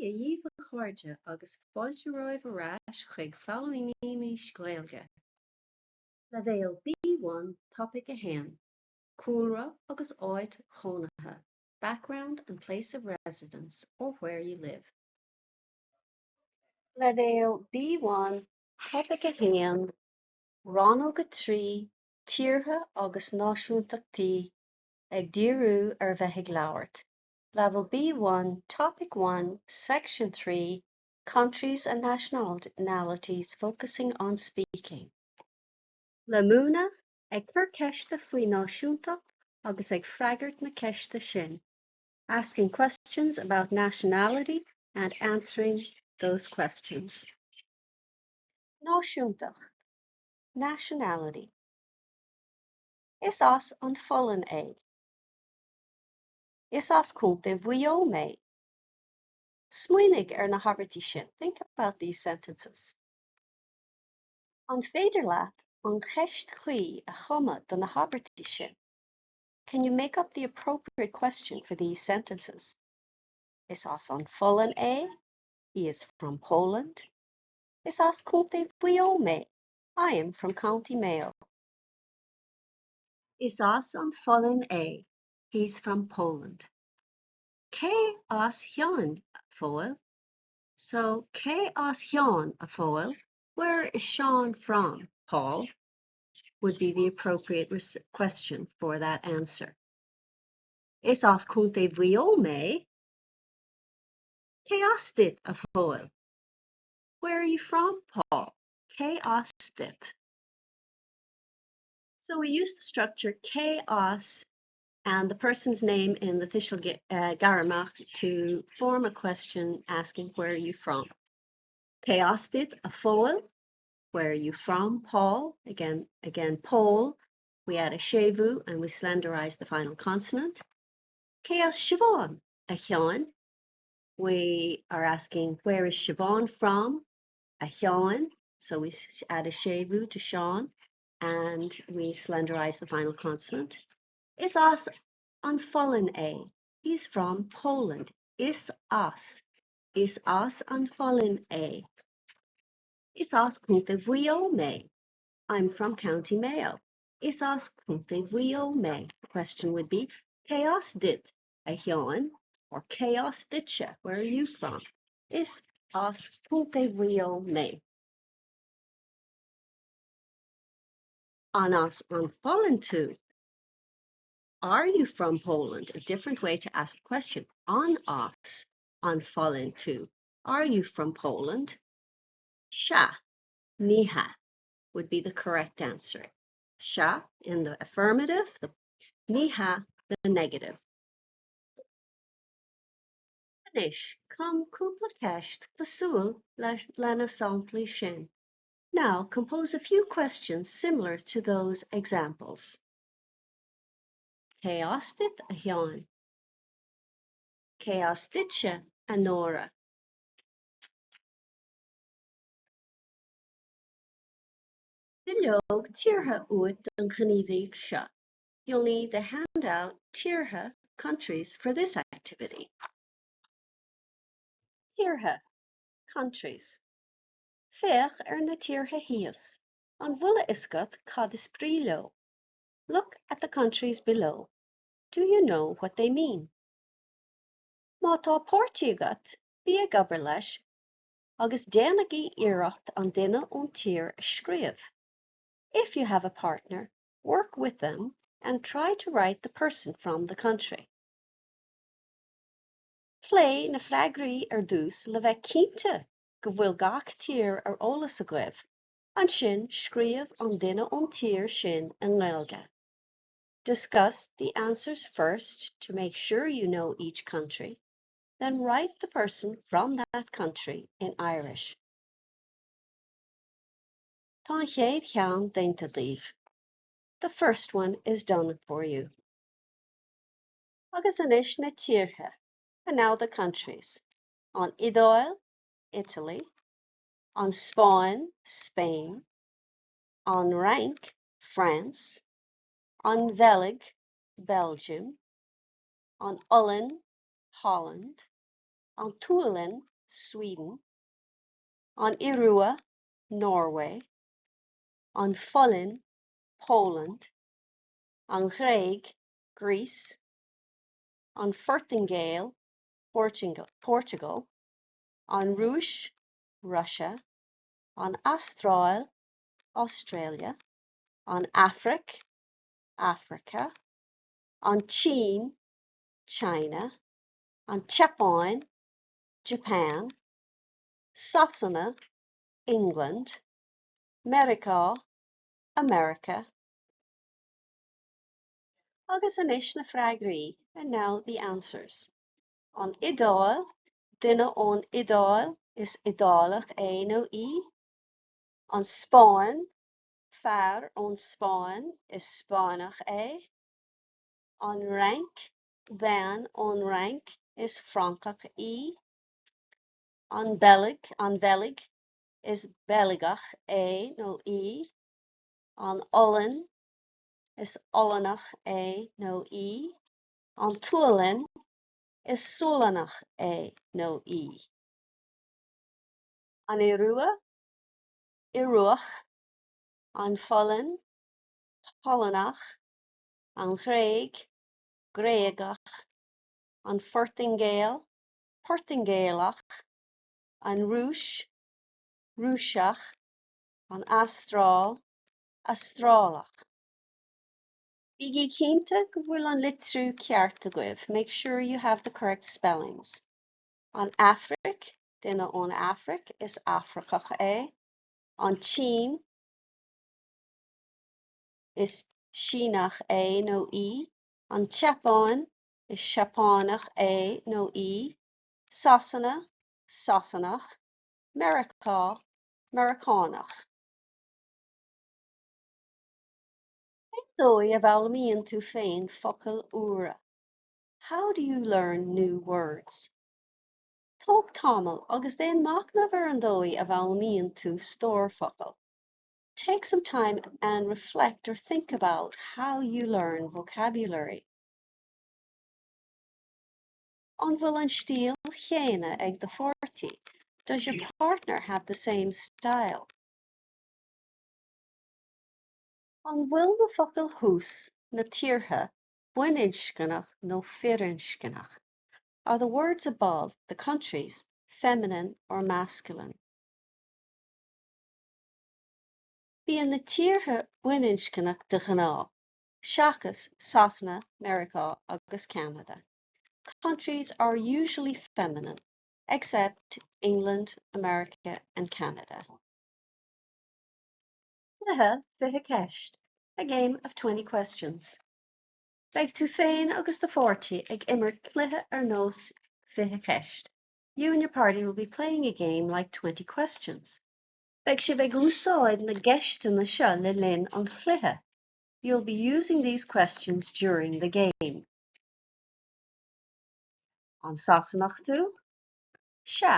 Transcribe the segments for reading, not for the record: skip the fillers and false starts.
a dhíobh a chuirde agus fáilte roimh arás chuig fáilmhíní Gaeilge. Le bhéal B1 topic a haon, Cúlra agus áid Chónaithe, background and place of residence or where you live. Le bhéal B1 topic a haon, Rannóg Tíortha agus Náisiúntachtaí ag díriú ar bheith leabhart. Level B1, Topic 1, Section 3, Countries and Nationalities focusing on speaking. Le múna ag cur ceiste faoi náisiúntacht agus ag freagart na ceiste sin, asking questions about nationality and answering those questions. Náisiúntacht, nationality. Is as an phollan é. Is as cúnta bhuió mé. Smuoinnig ar na habartí sin. Think about these sentences. An féidir leat an cheist chuí a chuma do na habartí sin. Can you make up the appropriate question for these sentences? Is as an phollan é? He is from Poland. Is as cúnta bhuió mé? I am from County Mayo. Is as an phollan é? He's from Poland. Cé as Seán a fáil? So, cé as Seán a fáil? Where is Sean from? Paul would be the appropriate question for that answer. Is as cúnta bhuió mé? Cé as dit a fáil? Where are you from, Paul? Cé as dit? So we use the structure cé as and the person's name in the official Garamach to form a question asking where are you from. Cé as dit a fáil? Where are you from, Paul? Again, Paul. We add a shevu and we slenderize the final consonant. Cé as Siobhan a Seán? We are asking where is Siobhan from? A Seán. So we add a shevu to Sean and we slenderize the final consonant. Is as an phollan é? He's from Poland. Is as an phollan é? Is as cúnta bhuió mé? I'm from County Mayo. Is as cúnta bhuió mé? The question would be, cé as dit a Seán? Or cé as ditse? Where are you from? Is as cúnta bhuió mé? An as an phollan tú? Are you from Poland? A different way to ask the question. An as an phollan tú? Are you from Poland? Sha, niha would be the correct answer. Sha in the affirmative, the niha the negative. Finish. Come cúpla ceist cosúil lena samplaí sin. Now compose a few questions similar to those examples. Cé as dit a Seán? Cé as ditse a Nóra? Leog Tíortha uait don chníomhaíoch seo. You'll need the handout Tíortha countries for this activity. Tíortha countries. Féach ar na tíortha híos. An bhulla iscut cad is príomh. Look at the countries below. Do you know what they mean? Má tá páirtí agat, bí ag obair leis, agus déanagaí iarracht an duine ón tír a scríobh. If you have a partner, work with them and try to write the person from the country. Play na freagraí ar dús le bheith cinnte go bhfuil gach tír ar eolas a gcuibh, an sin scríobh an duine ón tír sin in Gaeilge. Discuss the answers first to make sure you know each country, then write the person from that country in Irish. Tá an chéad cheann déanta daoibh. The first one is done for you. Agus anois na tíortha, and now the countries. On Idáil, Italy. On Spáin, Spain. On Rank, France. On Velig, Belgium. On Ullen, Holland. On Tualin, Sweden, an Irua, Norway, an Follin, Poland, an Ghréig, Greece, an Furtingale, Portugal, an Rúis, Russia, an Astráil, Australia, an Afric, Africa, an Chin, China, an Chapáin, Japan, Sasanna, England, America, America. Agus inis na freagraí, and now the answers. An Idáil, duine ón Idáil is Idálach é nó I. An Spáin, fear ón Spáin is Spánach é. An Rank, bhean ón Rank is Francach I. An Belig is Beligach é nó I. An Olin is Ollanach é nó I. An Tualin is Sulanach é nó I. An Irua, Iruach. An Follin, Pollanach. An Ghréig, Gréagach. An Furtingale, Portingaleach. An Rúis, Rúiseach. An Astráil, Astrálach. Bígí cínta go bhfuil an litriú ceart a goibh. Make sure you have the correct spellings. An Afric, duine ón Afric is Africach é. An Chin is Sínach é nó I. An Chapáin is Chapánach é nó I. Sasanna, Sasanach. America, Americánach. Dói a bhfuilmíonn tú féin focail úra. How do you learn new words? Tóg tamil agus déan machnamh ar an dói a bhfuilmíonn tú stór focail. Take some time and reflect or think about how you learn vocabulary. An bhfuil an stíl chéine ag do fortí. Does your partner have the same style? An bhfuil na focail hús na tíortha buiniscinach nó firinscinach? Are the words above the countries feminine or masculine? Bíonn na tíortha buiniscinach de ghná, seachas, Sasanna, America agus Canada. Countries are usually feminine, except England, America, and Canada. Cluiche fiche ceist, a game of 20 questions. Beidh tú féin agus do fortí ag immert cluiche ar nós fiche ceist. You and your party will be playing a game like 20 questions. Beidh sibh ag úsáid na gceiste seo le linn an cluiche. You'll be using these questions during the game. An Sasanach tú? Se,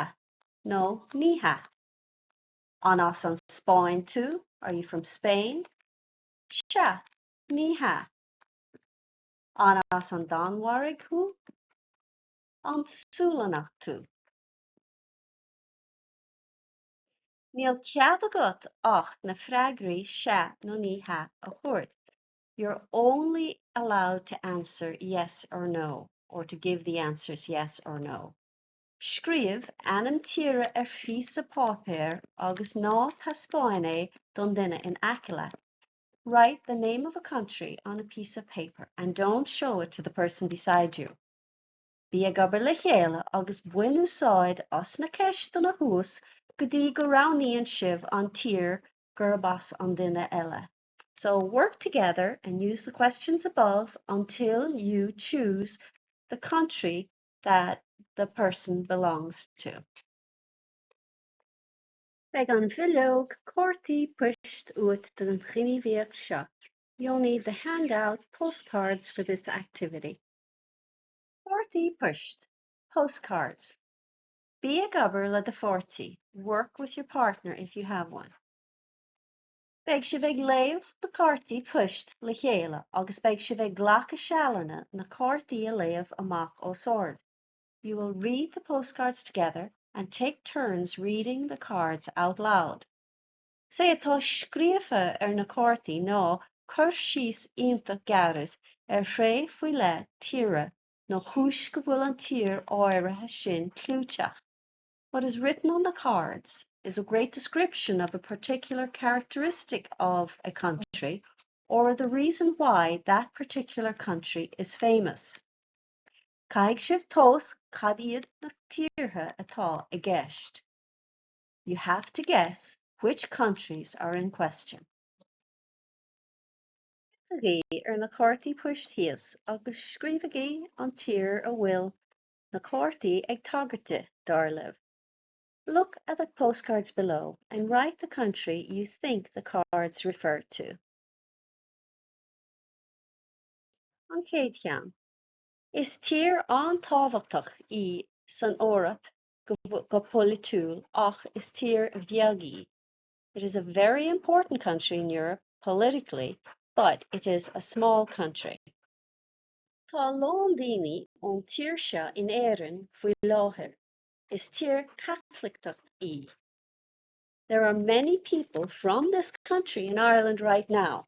no, ní ha. An as an Spáin tú? Are you from Spain? Se, ní ha. An as an Danmhairg tú? An Súlanach tú? Níl cead agat ach na freagraí se nó ní ha a chuirt. You're only allowed to answer yes or no, or to give the answers yes or no. Scríobh ainm tíre ar fís a páipéir agus ná tá Spáin é don duine in aiceile. Write the name of a country on a piece of paper and don't show it to the person beside you. Bí ag obair le chéile agus buin úsáid os na ceiste na hús go dtí go raibhníonn sibh an tír gurbas an duine eile. So work together and use the questions above until you choose the country that the person belongs to. Beidh an bhfuilteog cártaí poist uait den ghinníomhaíocht seo. You'll need the handout postcards for this activity. Cártaí poist, postcards. Bí ag obair le do fortí. Work with your partner if you have one. Beidh sibh ag léamh na cártaí poist le chéile agus beidh sibh ag ghlach a sealanna na cártaí a léamh amach ó sord. You will read the postcards together and take turns reading the cards out loud. Sé atá scríofa na cártaí ná chuir síos iontu garad ré faoi le tíre nó chúis go bhfuil an tír áirithe sin clúteach. What is written on the cards is a great description of a particular characteristic of a country or the reason why that particular country is famous. Caig sibh tós cad iad na tíortha atá I gceist. You have to guess which countries are in question. Scríofaí na cártaí poist thíos agus scríofaí an tír a bhfuil na cártaí ag tagairte dar libh. Look at the postcards below and write the country you think the cards refer to. An chéad cheann. Is tír an thabhairtach san Eorpach go politúil ach is tír bheagaí. It is a very important country in Europe politically, but it is a small country. Tá lán daoine ón tír seo in éireann faoi láthair. Is tír Catholicach. There are many people from this country in Ireland right now.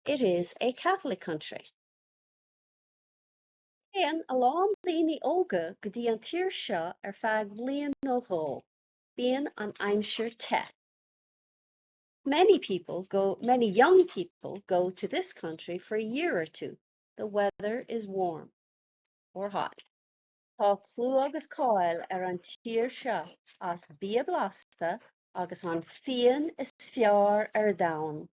It is a Catholic country. Bhíonn a lán daoine óga go dtí an tír seo feadh bliain nó dhó. Bhíonn an aimsir te. Many young people go to this country for a year or two. The weather is warm or hot. Tá clú agus cáil an tír seo as bia blasta agus an fian is fearr domhan.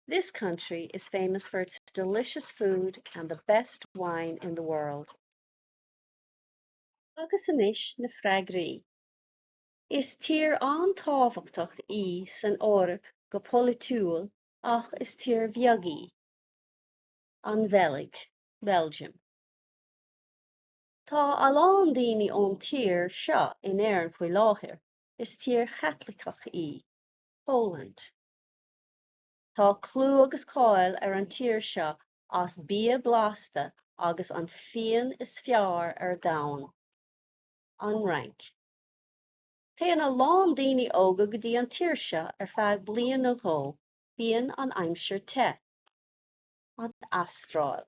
This country is famous for its delicious food and the best wine in the world. Agus anois na freagraí. Is tír an thabhairtach san Eorpach go politúil ach is tír bheagaí. An Bheilg, Belgium. Tá a lán daoine ón tír seo in éireann faoi láthair. Is tír Catholicach Poland. Tá clú agus cáil an tír seo as bia blasta agus an fian is fearr domhan. An Rank. Téann a lán daoine óga go dtí an tír seo feadh bliain nó dhó. Bíonn an aimsir te. An Astráil,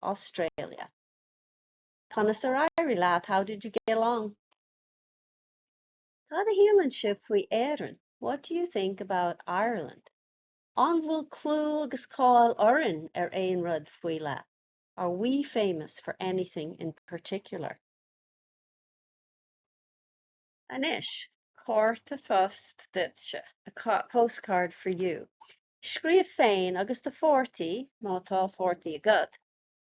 Australia. Conas ar éirí lad, how did you get along? Cad a hílann sibh faoi éireann. What do you think about Ireland? An bhfuil clú agus cáil orann aon rud faoi le. Are we famous for anything in particular? Anois, cárta fust ditse, a postcard for you. Scríobh féin agus de fortaí, má tá fortaí agad,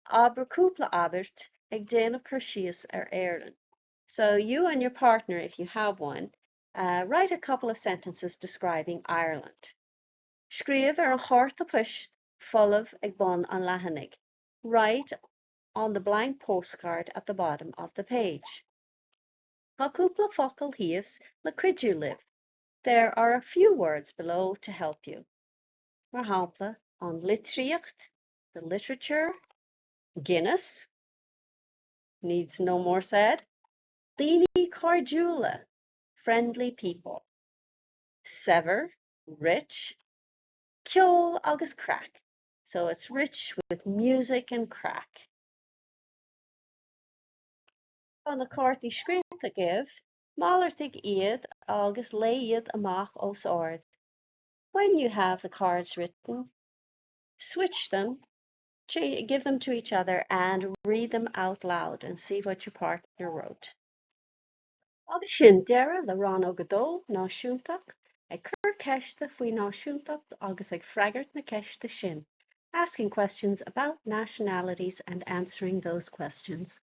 aber cúpla thabhairt ag déanamh chuir síos éireann. So you and your partner, if you have one, write a couple of sentences describing Ireland. Scríobh an chárta poist folamh ag bun an leathanig. Write on the blank postcard at the bottom of the page. Tá cúpla focail thíos le cuidiú libh. There are a few words below to help you. Mar shampla, an litríocht, the literature. Guinness, needs no more said. Daoine cardúla, friendly people. Sever, rich. Ceol agus crack, so it's rich with music and crack. An na cártaí scríobhta give, málartaigh iad agus lé iad amach os ard. When you have the cards written, switch them, give them to each other and read them out loud and see what your partner wrote. Agus sin deireadh le Rannóg Náisiúntach ag cur ceiste faoi náisiúntacht agus ag freagart na ceiste sin, asking questions about nationalities and answering those questions.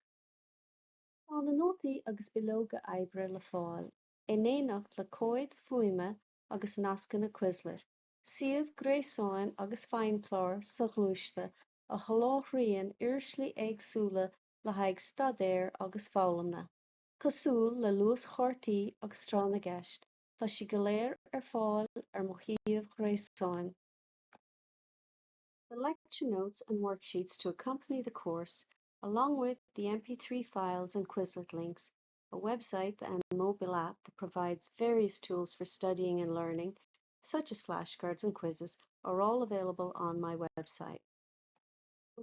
An na nótaí agus bilóga oibre le fáil, éanacht le cóid fuaime agus nasca na Quizlet, suíomh gréasáin agus feidhmchlár sa ghluaiste a sholáthraíonn iarslaí éagsúla le haghaidh stadéir agus foghlama. Cosúil le luas chártaí agus strán a gceist, tá sí go léir fáil mo chiamh gréasáin. The lecture notes and worksheets to accompany the course, along with the MP3 files and Quizlet links, a website and mobile app that provides various tools for studying and learning, such as flashcards and quizzes, are all available on my website.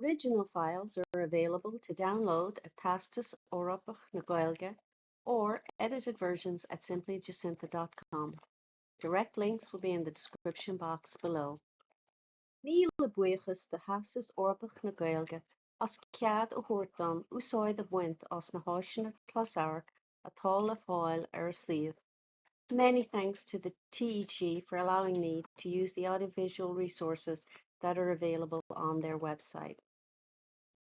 Original files are available to download at Teastas Eorpach na Gaeilge or edited versions at simplyjacintha.com. Direct links will be in the description box below. Míle buíochas de Theastas Eorpach na Gaeilge as cead a thuairt úsáid a bhaint as na háiseanna closamhairc atá le fáil ar a suíomh. Many thanks to the TEG for allowing me to use the audiovisual resources that are available on their website.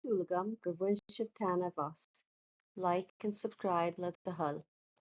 Dúlagam gur bhain sibh taitneamh as. Like and subscribe le do hull.